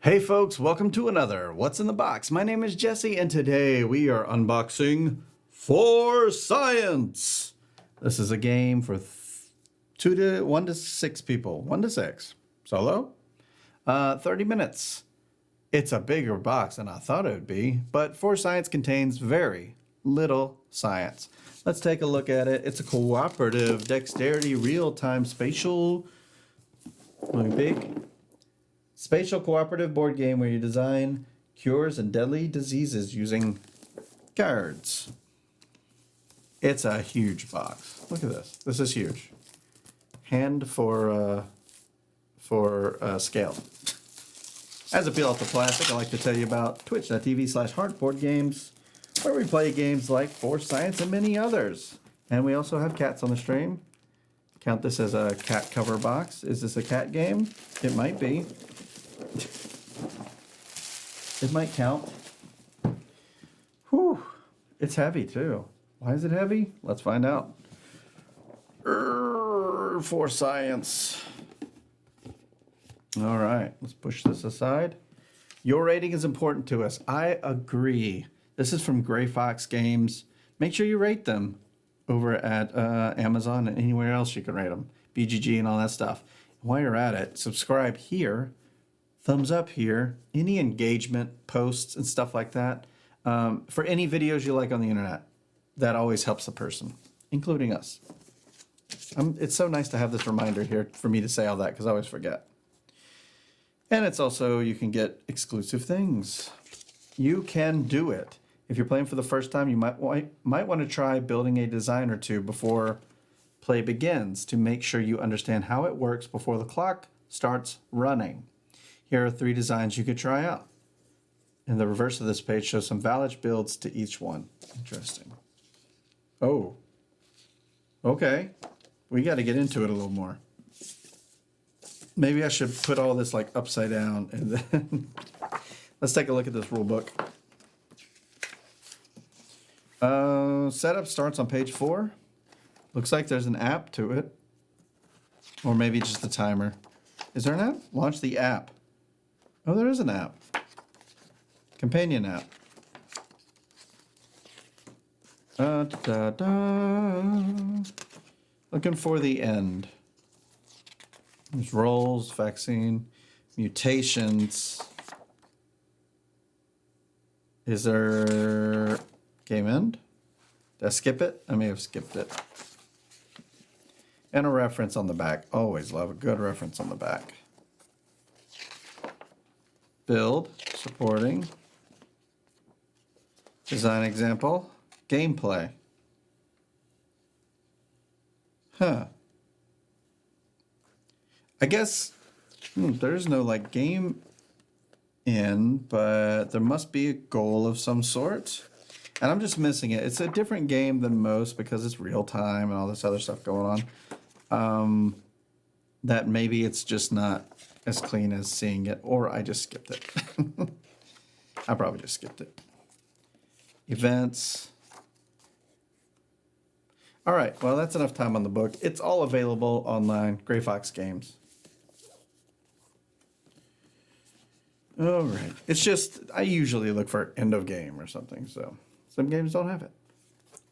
Hey folks, welcome to another What's in the Box. My name is Jesse and today we are unboxing For Science. This is a game for 1 to 6 people. 1 to 6. Solo. 30 minutes. It's a bigger box than I thought it would be, but For Science contains very little science. Let's take a look at it. It's a cooperative dexterity real-time spatial spatial cooperative board game where you design cures and deadly diseases using cards. It's a huge box. Look at this. This is huge. Hand for scale. As a peel off the plastic, I like to tell you about twitch.tv/heartboardgames, where we play games like For Science and many others. And we also have cats on the stream. Count this as a cat cover box. Is this a cat game? It might be. It might count. Whew. It's heavy too. Why is it heavy? Let's find out. For Science. All right, let's push this aside. Your rating is important to us. I agree. This is from Gray Fox Games. Make sure you rate them over at Amazon and anywhere else you can rate them. BGG and all that stuff. While you're at it, subscribe here. Thumbs up here. Any engagement posts and stuff like that. For any videos you like on the internet. That always helps the person, including us. It's so nice to have this reminder here for me to say all that because I always forget. And it's also, you can get exclusive things. You can do it. If you're playing for the first time, you might want to try building a design or two before play begins to make sure you understand how it works before the clock starts running. Here are 3 designs you could try out. And the reverse of this page shows some valid builds to each one. Interesting. Oh. Okay. We got to get into it a little more. Maybe I should put all this like upside down and then let's take a look at this rule book. Setup starts on page 4. Looks like there's an app to it. Or maybe just a timer. Is there an app? Launch the app. Oh, there is an app. Companion app. Looking for the end. There's roles, vaccine, mutations. Is there game end? Did I skip it? I may have skipped it. And a reference on the back. Always love a good reference on the back. Build, supporting. Design example. Gameplay. Huh. I guess there's no like game in, but there must be a goal of some sort. And I'm just missing it. It's a different game than most because it's real time and all this other stuff going on. That maybe it's just not as clean as seeing it, or I just skipped it. I probably just skipped it. Events. All right, well, that's enough time on the book. It's all available online, Gray Fox Games. All right. It's just, I usually look for end of game or something, so some games don't have it.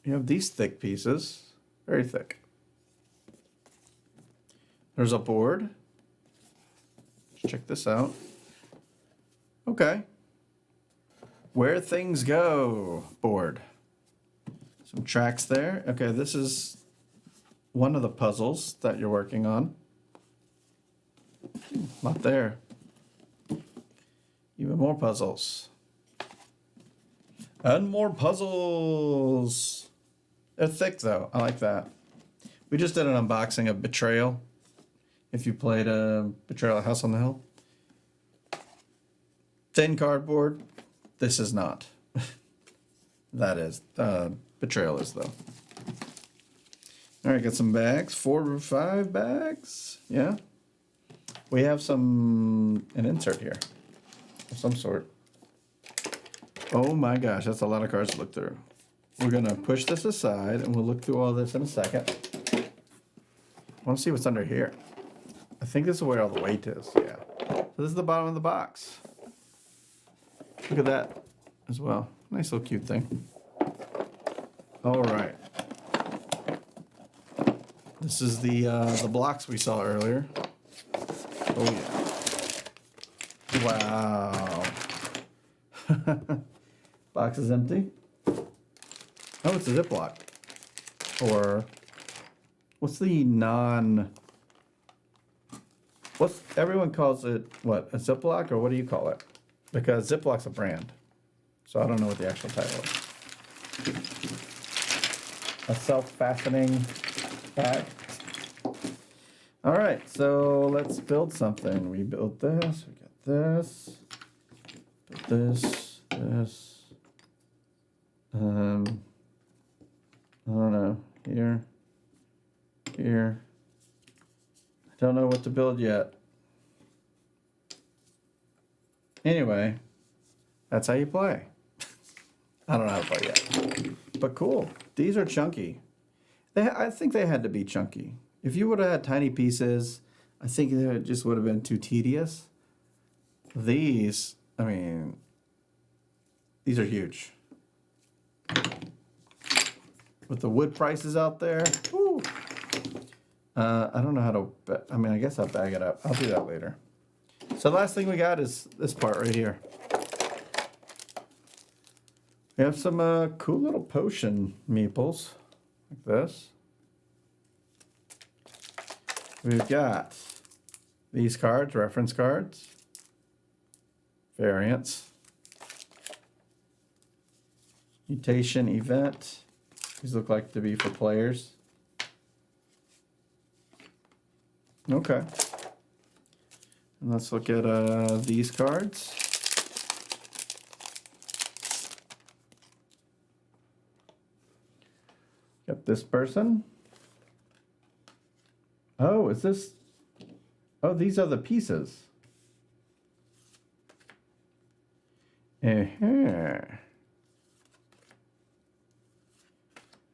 You have these thick pieces, very thick. There's a board. Check this out. Okay. Where things go board. Some tracks there. Okay, this is one of the puzzles that you're working on. Not there. Even more puzzles. And more puzzles. They're thick though. I like that. We just did an unboxing of Betrayal. If you played Betrayal House on the Hill. Thin cardboard. This is not. That is. Betrayal is though. All right, got some bags. 4 or 5 bags. Yeah. We have an insert here. Of some sort. Oh my gosh, that's a lot of cards to look through. We're gonna push this aside and we'll look through all this in a second. I want to see what's under here. I think this is where all the weight is, yeah. So this is the bottom of the box. Look at that as well. Nice little cute thing. All right. This is the blocks we saw earlier. Oh yeah. Wow. Box is empty. Oh, it's a Ziploc. Or what's the what's everyone calls it, what, a Ziploc, or what do you call it? Because Ziploc's a brand. So I don't know what the actual title is. A self-fastening bag. All right, so let's build something. We built this, we got this, built this. I don't know, here. I don't know what to build yet. Anyway, that's how you play. I don't know how to play yet, but cool. These are chunky. I think they had to be chunky. If you would have had tiny pieces, I think it just would have been too tedious. These, I mean, these are huge. With the wood prices out there, woo. I don't know how to, I mean, I guess I'll bag it up. I'll do that later. So the last thing we got is this part right here. We have some cool little potion meeples, like this. We've got these cards, reference cards, variants, mutation event. These look like to be for players. Okay. And let's look at these cards. Got this person. Oh, is this? Oh, these are the pieces. Uh-huh.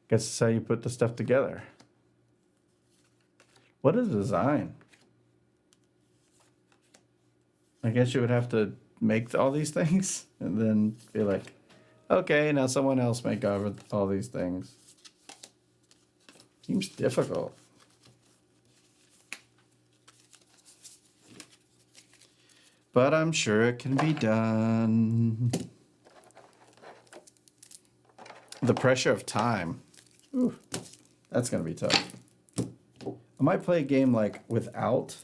Guess that's how you put the stuff together. What is design? I guess you would have to make all these things and then be like, okay, now someone else make all these things. Seems difficult. But I'm sure it can be done. The pressure of time. Ooh, that's going to be tough. I might play a game like without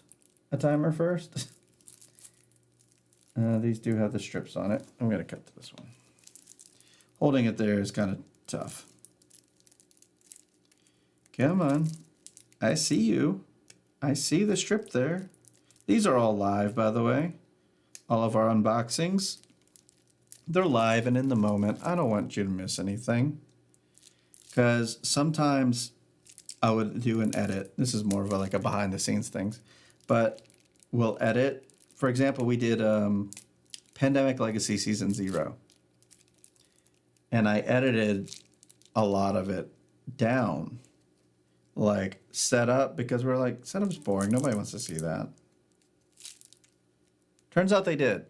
a timer first. These do have the strips on it. I'm going to cut to this one. Holding it there is kind of tough. Come on. I see you. I see the strip there. These are all live, by the way. All of our unboxings. They're live and in the moment. I don't want you to miss anything. Because sometimes I would do an edit. This is more of like a behind the scenes things. But we'll edit. For example, we did Pandemic Legacy Season 0. And I edited a lot of it down. Like setup, because we're like, setup's boring. Nobody wants to see that. Turns out they did.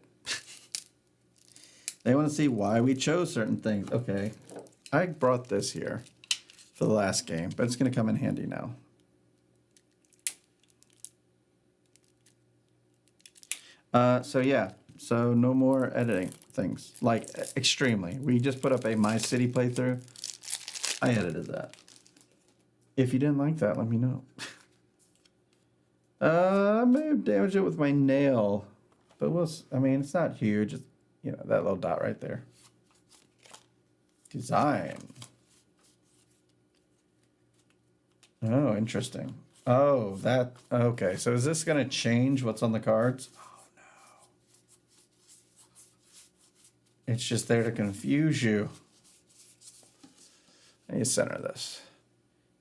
They want to see why we chose certain things. Okay, I brought this here for the last game, but it's going to come in handy now. So yeah, so no more editing things, like extremely. We just put up a My City playthrough. I edited that. If you didn't like that, let me know. I may have damaged it with my nail, but I mean, it's not huge. It's, you know, that little dot right there. Design. Oh, interesting. Oh, okay. So is this going to change what's on the cards? Oh, no. It's just there to confuse you. I need to center this.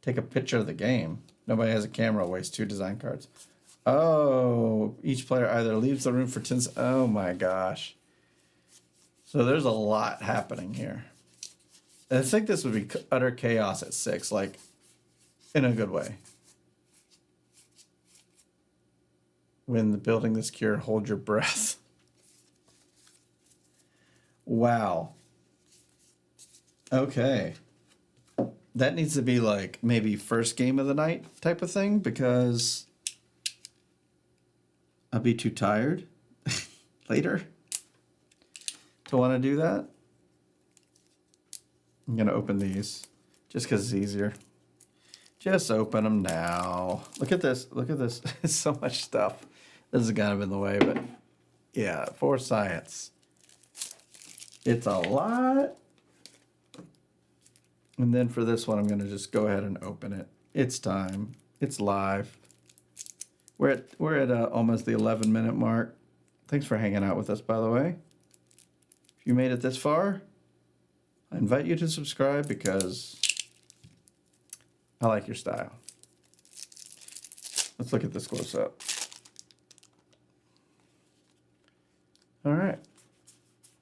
Take a picture of the game. Nobody has a camera, waste 2 design cards. Oh, each player either leaves the room for 10 seconds. Oh my gosh. So there's a lot happening here. I think this would be utter chaos at 6, like in a good way. When building this cure, hold your breath. Wow. Okay. That needs to be like maybe first game of the night type of thing because I'll be too tired later to want to do that. I'm going to open these just because it's easier. Just open them now. Look at this. Look at this. It's so much stuff. This is kind of in the way, but yeah, for science. It's a lot. And then for this one, I'm going to just go ahead and open it. It's time. It's live. We're at almost the 11-minute mark. Thanks for hanging out with us, by the way. If you made it this far, I invite you to subscribe because I like your style. Let's look at this close up. All right.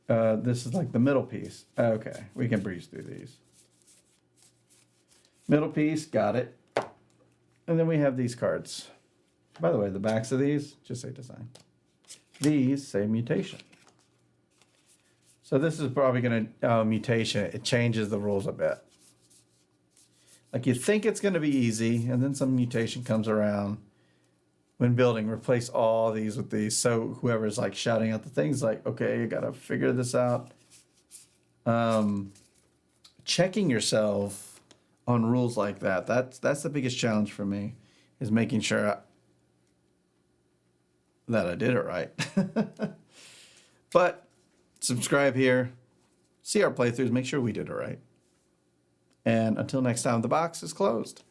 This is like the middle piece. Okay, we can breeze through these. Middle piece, got it. And then we have these cards. By the way, the backs of these just say design. These say mutation. So this is probably going to, mutation, it changes the rules a bit. Like you think it's going to be easy, and then some mutation comes around. When building, replace all these with these. So whoever's like shouting out the things like, okay, you got to figure this out. Checking yourself on rules like that. That's the biggest challenge for me, is making sure that I did it right. But subscribe here, see our playthroughs, make sure we did it right. And until next time, the box is closed.